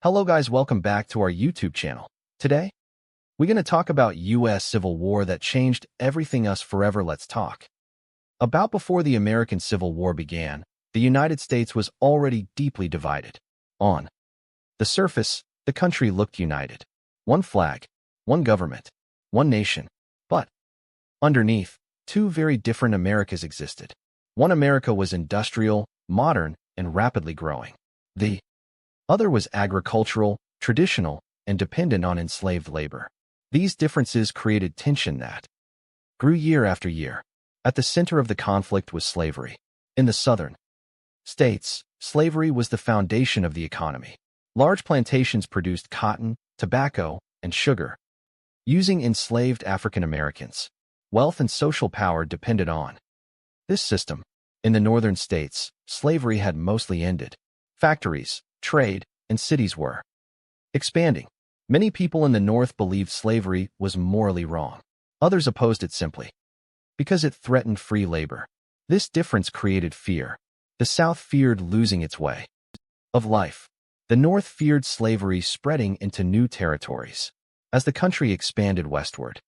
Hello guys, welcome back to our YouTube channel. Today, we're going to talk about U.S. Civil War that changed everything us forever. Let's talk. About before the American Civil War began, the United States was already deeply divided. On the surface, the country looked united. One flag, one government, one nation. But underneath, two very different Americas existed. One America was industrial, modern, and rapidly growing. The other was agricultural, traditional, and dependent on enslaved labor. These differences created tension that grew year after year. At the center of the conflict was slavery. In the southern states, slavery was the foundation of the economy. Large plantations produced cotton, tobacco, and sugar. Using enslaved African Americans, wealth and social power depended on this system. In the northern states, slavery had mostly ended. Factories, trade, and cities were expanding. Many people in the North believed slavery was morally wrong. Others opposed it simply because it threatened free labor. This difference created fear. The South feared losing its way of life. The North feared slavery spreading into new territories. As the country expanded westward,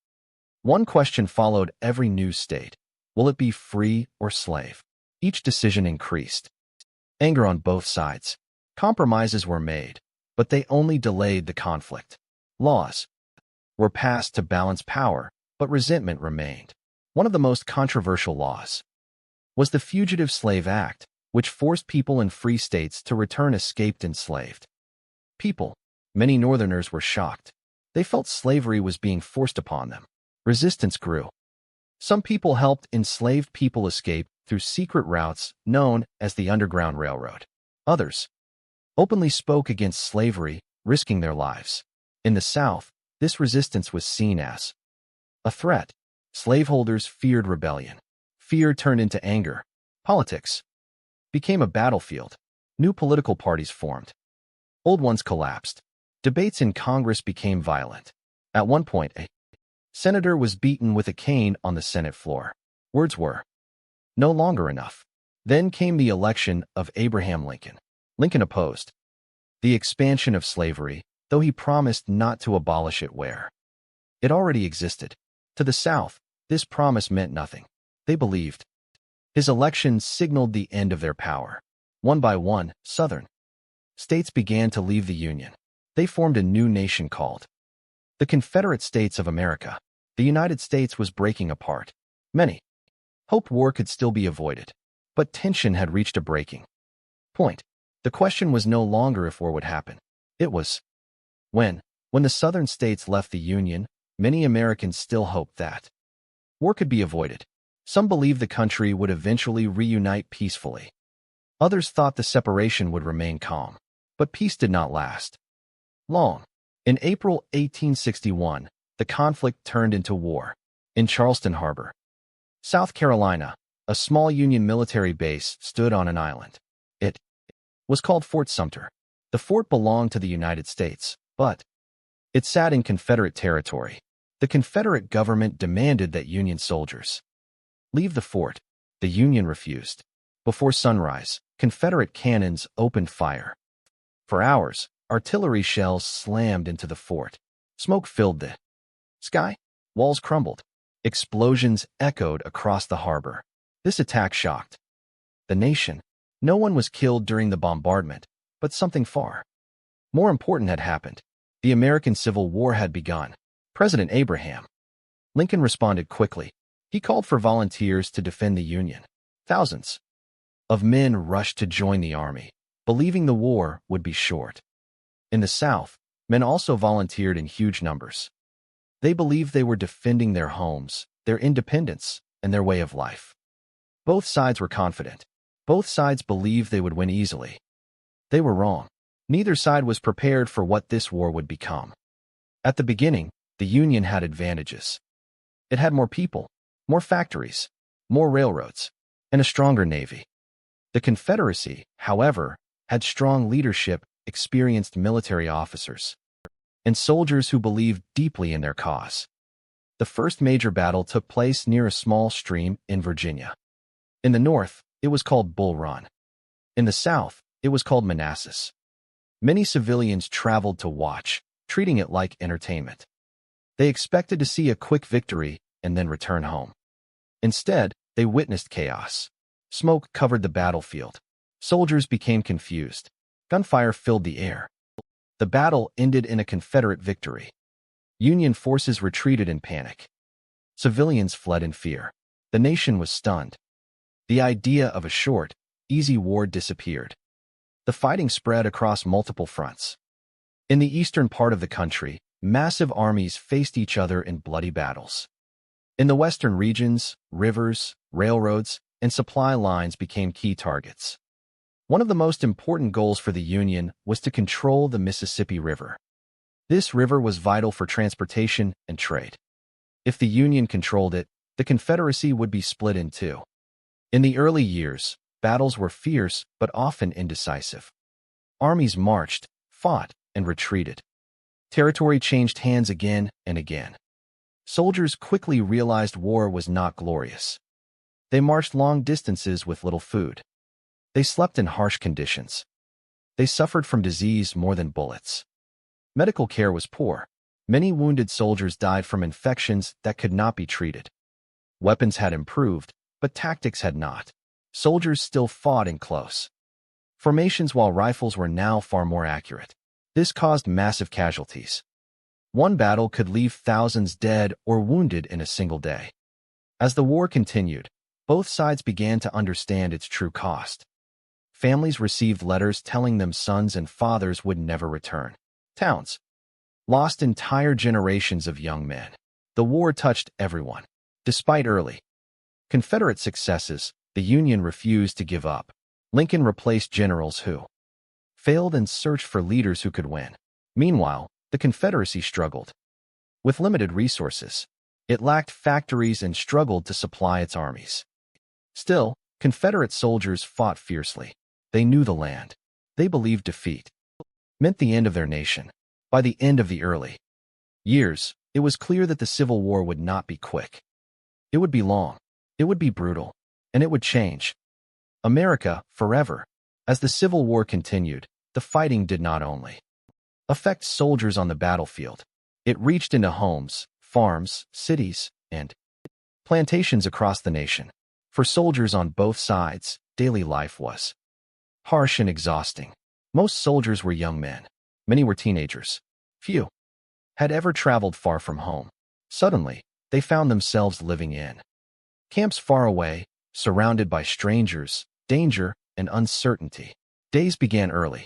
one question followed every new state: will it be free or slave? Each decision increased anger on both sides. Compromises were made, but they only delayed the conflict. Laws were passed to balance power, but resentment remained. One of the most controversial laws was the Fugitive Slave Act, which forced people in free states to return escaped enslaved people. Many Northerners were shocked. They felt slavery was being forced upon them. Resistance grew. Some people helped enslaved people escape through secret routes known as the Underground Railroad. Others openly spoke against slavery, risking their lives. In the South, this resistance was seen as a threat. Slaveholders feared rebellion. Fear turned into anger. Politics became a battlefield. New political parties formed. Old ones collapsed. Debates in Congress became violent. At one point, a senator was beaten with a cane on the Senate floor. Words were no longer enough. Then came the election of Abraham Lincoln. Lincoln opposed the expansion of slavery, though he promised not to abolish it where it already existed. To the South, this promise meant nothing. They believed his election signaled the end of their power. One by one, Southern states began to leave the Union. They formed a new nation called the Confederate States of America. The United States was breaking apart. Many hoped war could still be avoided, but tension had reached a breaking point. The question was no longer if war would happen. It was when. When the Southern states left the Union, many Americans still hoped that war could be avoided. Some believed the country would eventually reunite peacefully. Others thought the separation would remain calm. But peace did not last long. In April 1861, the conflict turned into war. In Charleston Harbor, South Carolina, a small Union military base stood on an island. It was called Fort Sumter. The fort belonged to the United States, but it sat in Confederate territory. The Confederate government demanded that Union soldiers leave the fort. The Union refused. Before sunrise, Confederate cannons opened fire. For hours, artillery shells slammed into the fort. Smoke filled the sky. Walls crumbled. Explosions echoed across the harbor. This attack shocked the nation. No one was killed during the bombardment, but something far more important had happened. The American Civil War had begun. President Abraham Lincoln responded quickly. He called for volunteers to defend the Union. Thousands of men rushed to join the army, believing the war would be short. In the South, men also volunteered in huge numbers. They believed they were defending their homes, their independence, and their way of life. Both sides were confident. Both sides believed they would win easily. They were wrong. Neither side was prepared for what this war would become. At the beginning, the Union had advantages. It had more people, more factories, more railroads, and a stronger navy. The Confederacy, however, had strong leadership, experienced military officers, and soldiers who believed deeply in their cause. The first major battle took place near a small stream in Virginia. In the North, it was called Bull Run. In the South, it was called Manassas. Many civilians traveled to watch, treating it like entertainment. They expected to see a quick victory and then return home. Instead, they witnessed chaos. Smoke covered the battlefield. Soldiers became confused. Gunfire filled the air. The battle ended in a Confederate victory. Union forces retreated in panic. Civilians fled in fear. The nation was stunned. The idea of a short, easy war disappeared. The fighting spread across multiple fronts. In the eastern part of the country, massive armies faced each other in bloody battles. In the western regions, rivers, railroads, and supply lines became key targets. One of the most important goals for the Union was to control the Mississippi River. This river was vital for transportation and trade. If the Union controlled it, the Confederacy would be split in two. In the early years, battles were fierce but often indecisive. Armies marched, fought, and retreated. Territory changed hands again and again. Soldiers quickly realized war was not glorious. They marched long distances with little food. They slept in harsh conditions. They suffered from disease more than bullets. Medical care was poor. Many wounded soldiers died from infections that could not be treated. Weapons had improved, but tactics had not. Soldiers still fought in close formations while rifles were now far more accurate. This caused massive casualties. One battle could leave thousands dead or wounded in a single day. As the war continued, both sides began to understand its true cost. Families received letters telling them sons and fathers would never return. Towns lost entire generations of young men. The war touched everyone. Despite early Confederate successes, the Union refused to give up. Lincoln replaced generals who failed and searched for leaders who could win. Meanwhile, the Confederacy struggled. With limited resources, it lacked factories and struggled to supply its armies. Still, Confederate soldiers fought fiercely. They knew the land. They believed defeat meant the end of their nation. By the end of the early years, it was clear that the Civil War would not be quick. It would be long. It would be brutal. And it would change America forever. As the Civil War continued, the fighting did not only affect soldiers on the battlefield. It reached into homes, farms, cities, and plantations across the nation. For soldiers on both sides, daily life was harsh and exhausting. Most soldiers were young men. Many were teenagers. Few had ever traveled far from home. Suddenly, they found themselves living in camps far away, surrounded by strangers, danger, and uncertainty. Days began early.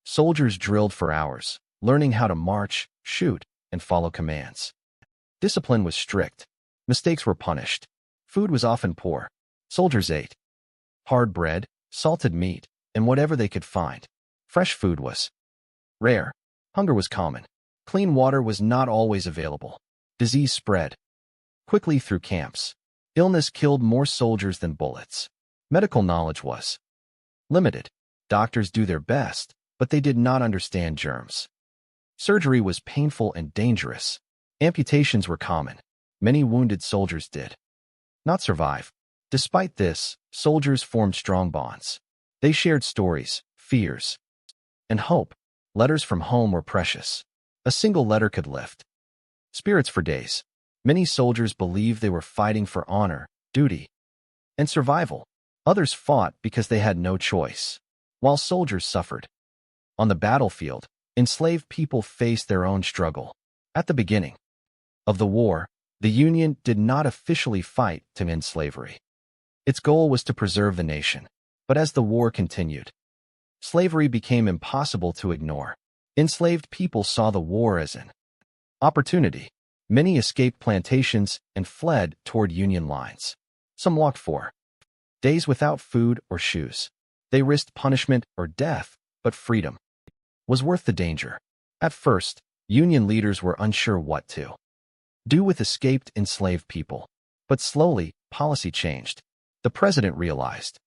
Soldiers drilled for hours, learning how to march, shoot, and follow commands. Discipline was strict. Mistakes were punished. Food was often poor. Soldiers ate hard bread, salted meat, and whatever they could find. Fresh food was rare. Hunger was common. Clean water was not always available. Disease spread quickly through camps. Illness killed more soldiers than bullets. Medical knowledge was limited. Doctors do their best, but they did not understand germs. Surgery was painful and dangerous. Amputations were common. Many wounded soldiers did not survive. Despite this, soldiers formed strong bonds. They shared stories, fears, and hope. Letters from home were precious. A single letter could lift spirits for days. Many soldiers believed they were fighting for honor, duty, and survival. Others fought because they had no choice. While soldiers suffered on the battlefield, enslaved people faced their own struggle. At the beginning of the war, the Union did not officially fight to end slavery. Its goal was to preserve the nation. But as the war continued, slavery became impossible to ignore. Enslaved people saw the war as an opportunity. Many escaped plantations and fled toward Union lines. Some walked for days without food or shoes. They risked punishment or death, but freedom was worth the danger. At first, Union leaders were unsure what to do with escaped enslaved people. But slowly, policy changed. The president realized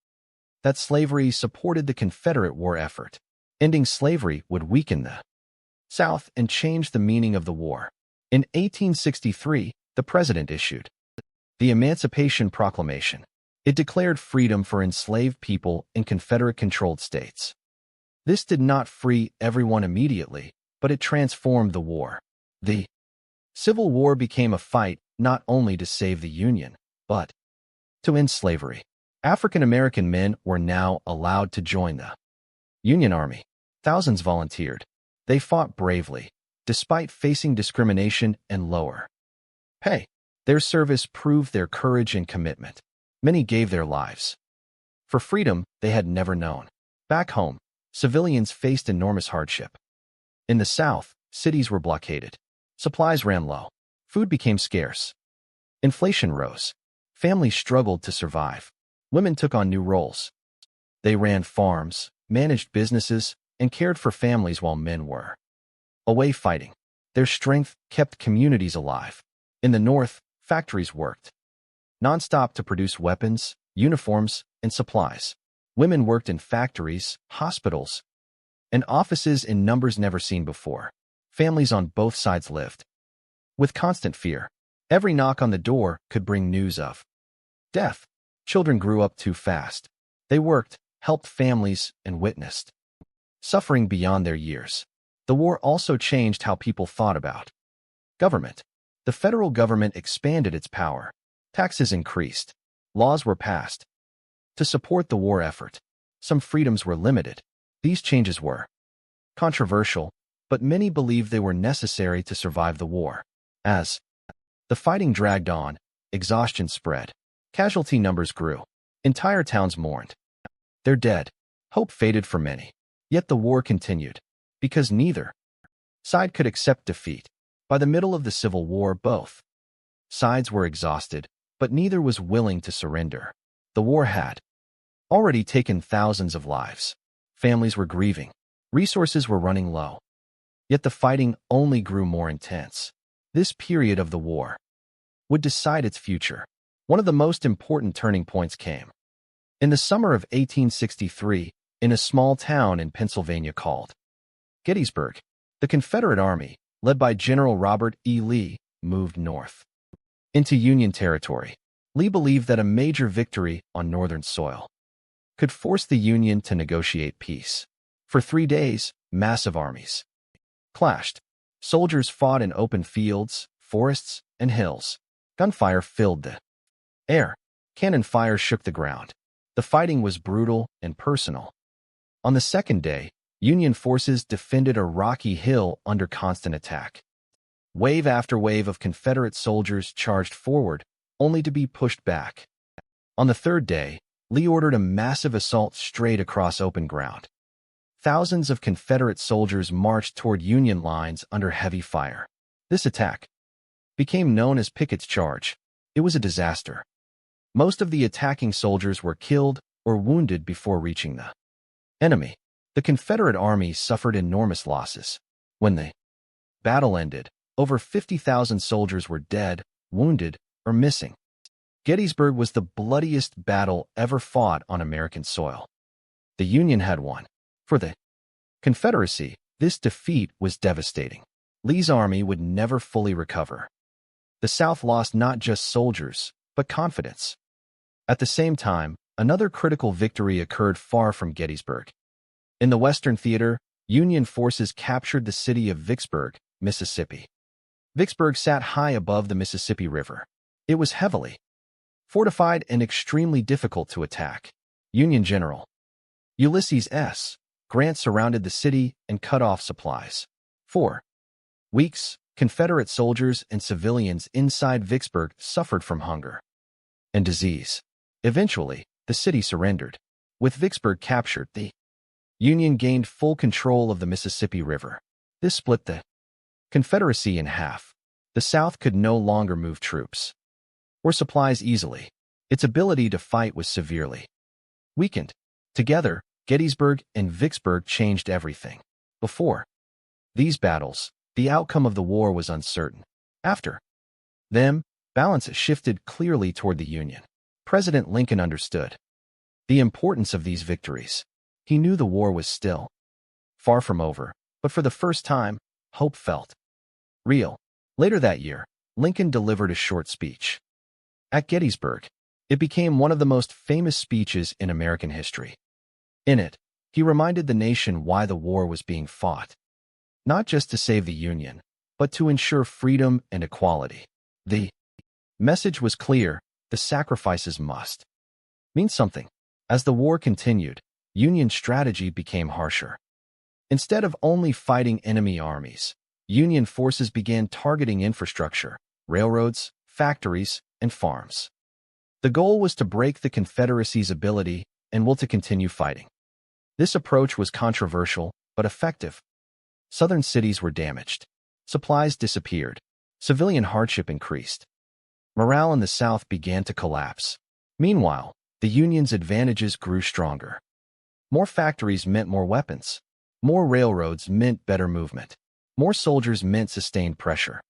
that slavery supported the Confederate war effort. Ending slavery would weaken the South and change the meaning of the war. In 1863, the president issued the Emancipation Proclamation. It declared freedom for enslaved people in Confederate-controlled states. This did not free everyone immediately, but it transformed the war. The Civil War became a fight not only to save the Union, but to end slavery. African American men were now allowed to join the Union Army. Thousands volunteered. They fought bravely, despite facing discrimination and lower pay. Their service proved their courage and commitment. Many gave their lives for freedom they had never known. Back home, civilians faced enormous hardship. In the South, cities were blockaded. Supplies ran low. Food became scarce. Inflation rose. Families struggled to survive. Women took on new roles. They ran farms, managed businesses, and cared for families while men were away fighting. Their strength kept communities alive. In the North, factories worked nonstop to produce weapons, uniforms, and supplies. Women worked in factories, hospitals, and offices in numbers never seen before. Families on both sides lived with constant fear. Every knock on the door could bring news of death. Children grew up too fast. They worked, helped families, and witnessed suffering beyond their years. The war also changed how people thought about government. The federal government expanded its power. Taxes increased. Laws were passed to support the war effort. Some freedoms were limited. These changes were controversial, but many believed they were necessary to survive the war. As the fighting dragged on, exhaustion spread. Casualty numbers grew. Entire towns mourned their dead. Hope faded for many. Yet the war continued, because neither side could accept defeat. By the middle of the Civil War, both sides were exhausted, but neither was willing to surrender. The war had already taken thousands of lives. Families were grieving. Resources were running low. Yet the fighting only grew more intense. This period of the war would decide its future. One of the most important turning points came in the summer of 1863 in a small town in Pennsylvania called Gettysburg. The Confederate Army, led by General Robert E. Lee, moved north into Union territory. Lee believed that a major victory on Northern soil could force the Union to negotiate peace. For 3 days, massive armies clashed. Soldiers fought in open fields, forests, and hills. Gunfire filled the air. Cannon fire shook the ground. The fighting was brutal and personal. On the second day, Union forces defended a rocky hill under constant attack. Wave after wave of Confederate soldiers charged forward, only to be pushed back. On the third day, Lee ordered a massive assault straight across open ground. Thousands of Confederate soldiers marched toward Union lines under heavy fire. This attack became known as Pickett's Charge. It was a disaster. Most of the attacking soldiers were killed or wounded before reaching the enemy. The Confederate Army suffered enormous losses. When the battle ended, over 50,000 soldiers were dead, wounded, or missing. Gettysburg was the bloodiest battle ever fought on American soil. The Union had won. For the Confederacy, this defeat was devastating. Lee's army would never fully recover. The South lost not just soldiers, but confidence. At the same time, another critical victory occurred far from Gettysburg. In the Western Theater, Union forces captured the city of Vicksburg, Mississippi. Vicksburg sat high above the Mississippi River. It was heavily fortified and extremely difficult to attack. Union General Ulysses S. Grant surrounded the city and cut off supplies. For weeks, Confederate soldiers and civilians inside Vicksburg suffered from hunger and disease. Eventually, the city surrendered. With Vicksburg captured, the Union gained full control of the Mississippi River. This split the Confederacy in half. The South could no longer move troops or supplies easily. Its ability to fight was severely weakened. Together, Gettysburg and Vicksburg changed everything. Before these battles, the outcome of the war was uncertain. After them, balance shifted clearly toward the Union. President Lincoln understood the importance of these victories. He knew the war was still far from over, but for the first time, hope felt real. Later that year, Lincoln delivered a short speech at Gettysburg. It became one of the most famous speeches in American history. In it, He reminded the nation why the war was being fought, not just to save the Union, but to ensure freedom and equality. The message was clear: the sacrifices must mean something. As the war continued, Union strategy became harsher. Instead of only fighting enemy armies, Union forces began targeting infrastructure, railroads, factories, and farms. The goal was to break the Confederacy's ability and will to continue fighting. This approach was controversial, but effective. Southern cities were damaged. Supplies disappeared. Civilian hardship increased. Morale in the South began to collapse. Meanwhile, the Union's advantages grew stronger. More factories meant more weapons. More railroads meant better movement. More soldiers meant sustained pressure.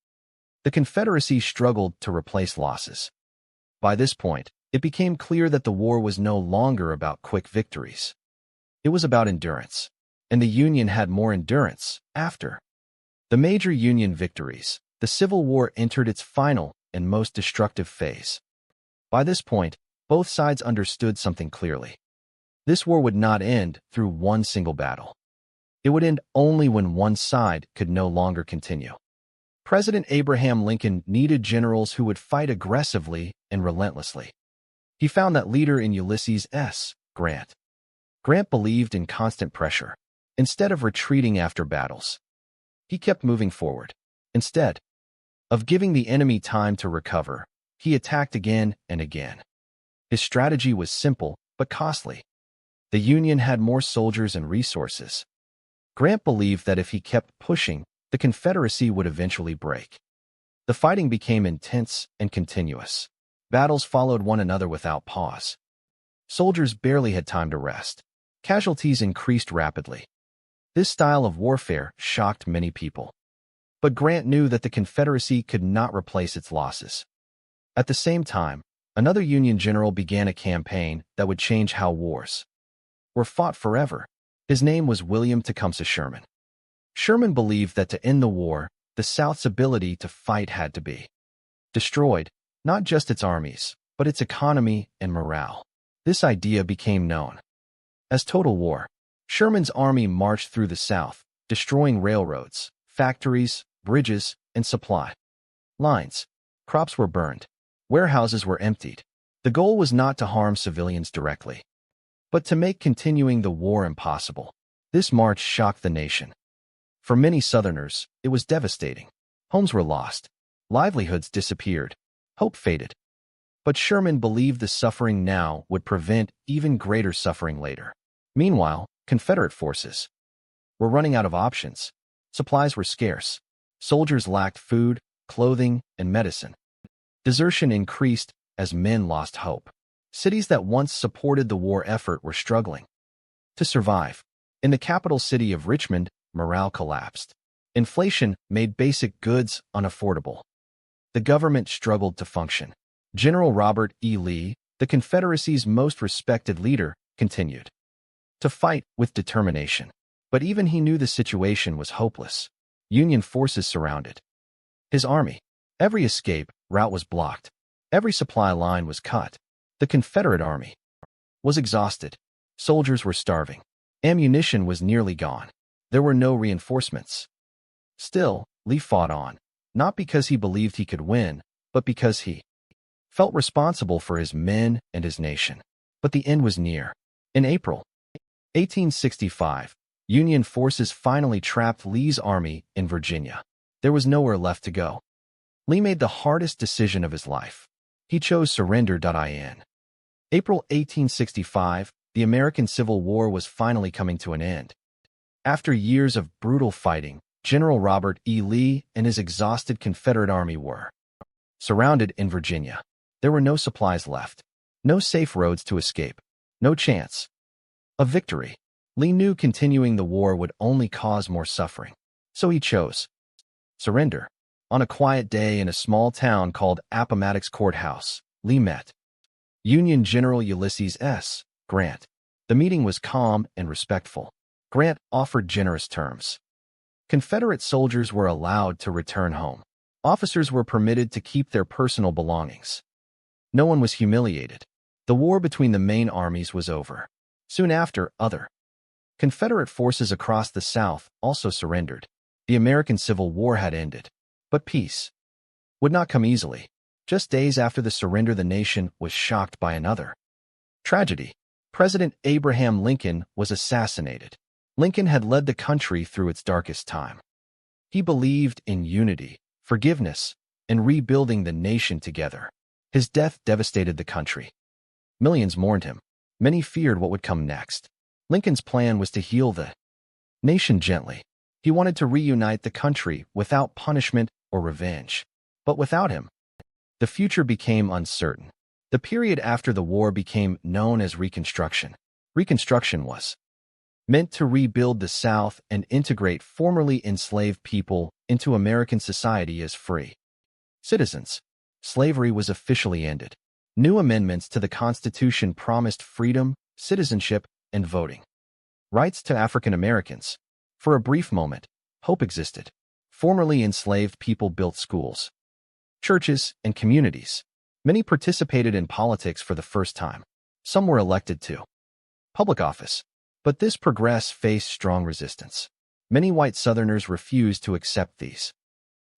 The Confederacy struggled to replace losses. By this point, it became clear that the war was no longer about quick victories. It was about endurance, and the Union had more endurance after the major Union victories. The Civil War entered its final and most destructive phase. By this point, both sides understood something clearly. This war would not end through one single battle. It would end only when one side could no longer continue. President Abraham Lincoln needed generals who would fight aggressively and relentlessly. He found that leader in Ulysses S. Grant. Grant believed in constant pressure. Instead of retreating after battles, he kept moving forward. Instead of giving the enemy time to recover, he attacked again and again. His strategy was simple but costly. The Union had more soldiers and resources. Grant believed that if he kept pushing, the Confederacy would eventually break. The fighting became intense and continuous. Battles followed one another without pause. Soldiers barely had time to rest. Casualties increased rapidly. This style of warfare shocked many people. But Grant knew that the Confederacy could not replace its losses. At the same time, another Union general began a campaign that would change how wars were fought forever. His name was William Tecumseh Sherman. Sherman believed that to end the war, the South's ability to fight had to be destroyed, not just its armies, but its economy and morale. This idea became known as total war. Sherman's army marched through the South, destroying railroads, factories, bridges, and supply lines. Crops were burned. Warehouses were emptied. The goal was not to harm civilians directly, but to make continuing the war impossible. This march shocked the nation. For many Southerners, it was devastating. Homes were lost. Livelihoods disappeared. Hope faded. But Sherman believed the suffering now would prevent even greater suffering later. Meanwhile, Confederate forces were running out of options. Supplies were scarce. Soldiers lacked food, clothing, and medicine. Desertion increased as men lost hope. Cities that once supported the war effort were struggling to survive. In the capital city of Richmond, morale collapsed. Inflation made basic goods unaffordable. The government struggled to function. General Robert E. Lee, the Confederacy's most respected leader, continued to fight with determination. But even he knew the situation was hopeless. Union forces surrounded his army. Every escape route was blocked. Every supply line was cut. The Confederate army was exhausted. Soldiers were starving. Ammunition was nearly gone. There were no reinforcements. Still, Lee fought on, not because he believed he could win, but because he felt responsible for his men and his nation. But the end was near. In April 1865, Union forces finally trapped Lee's army in Virginia. There was nowhere left to go. Lee made the hardest decision of his life. He chose surrender.in. April 1865, the American Civil War was finally coming to an end. After years of brutal fighting, General Robert E. Lee and his exhausted Confederate army were surrounded in Virginia. There were no supplies left, no safe roads to escape, no chance of victory. Lee knew continuing the war would only cause more suffering, so he chose surrender. On a quiet day in a small town called Appomattox Courthouse, Lee met Union General Ulysses S. Grant. The meeting was calm and respectful. Grant offered generous terms. Confederate soldiers were allowed to return home. Officers were permitted to keep their personal belongings. No one was humiliated. The war between the main armies was over. Soon after, other Confederate forces across the South also surrendered. The American Civil War had ended. But peace would not come easily. Just days after the surrender, the nation was shocked by another tragedy. President Abraham Lincoln was assassinated. Lincoln had led the country through its darkest time. He believed in unity, forgiveness, and rebuilding the nation together. His death devastated the country. Millions mourned him. Many feared what would come next. Lincoln's plan was to heal the nation gently. He wanted to reunite the country without punishment or revenge. But without him, the future became uncertain. The period after the war became known as Reconstruction. Reconstruction was meant to rebuild the South and integrate formerly enslaved people into American society as free citizens. Slavery was officially ended. New amendments to the Constitution promised freedom, citizenship, and voting rights to African Americans. For a brief moment, hope existed. Formerly enslaved people built schools, churches, and communities. Many participated in politics for the first time. Some were elected to public office. But this progress faced strong resistance. Many white Southerners refused to accept these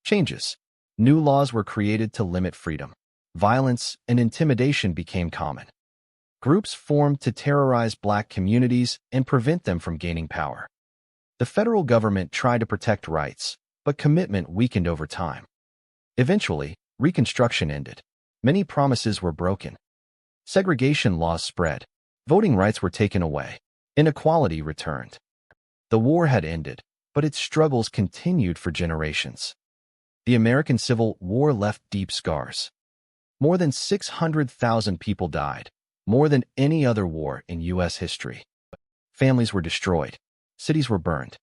changes. New laws were created to limit freedom. Violence and intimidation became common. Groups formed to terrorize black communities and prevent them from gaining power. The federal government tried to protect rights, but commitment weakened over time. Eventually, Reconstruction ended. Many promises were broken. Segregation laws spread. Voting rights were taken away. Inequality returned. The war had ended, but its struggles continued for generations. The American Civil War left deep scars. More than 600,000 people died, more than any other war in U.S. history. Families were destroyed. Cities were burned.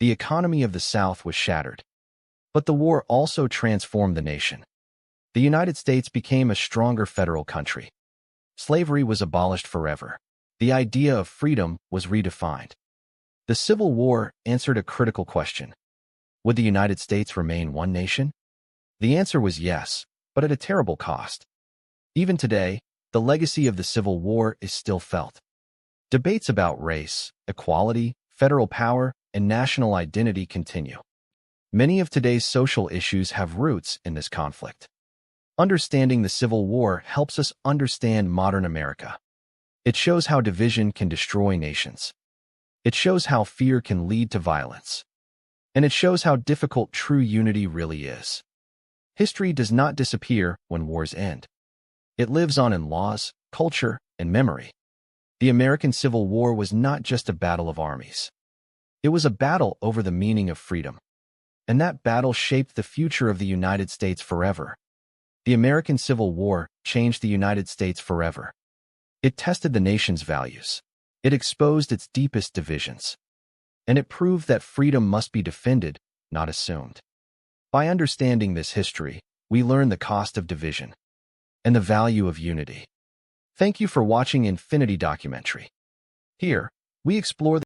The economy of the South was shattered. But the war also transformed the nation. The United States became a stronger federal country. Slavery was abolished forever. The idea of freedom was redefined. The Civil War answered a critical question. Would the United States remain one nation? The answer was yes, but at a terrible cost. Even today, the legacy of the Civil War is still felt. Debates about race, equality, federal power, and national identity continue. Many of today's social issues have roots in this conflict. Understanding the Civil War helps us understand modern America. It shows how division can destroy nations. It shows how fear can lead to violence. And it shows how difficult true unity really is. History does not disappear when wars end. It lives on in laws, culture, and memory. The American Civil War was not just a battle of armies. It was a battle over the meaning of freedom. And that battle shaped the future of the United States forever. The American Civil War changed the United States forever. It tested the nation's values. It exposed its deepest divisions. And it proved that freedom must be defended, not assumed. By understanding this history, we learn the cost of division and the value of unity. Thank you for watching Infinity Documentary. Here, we explore the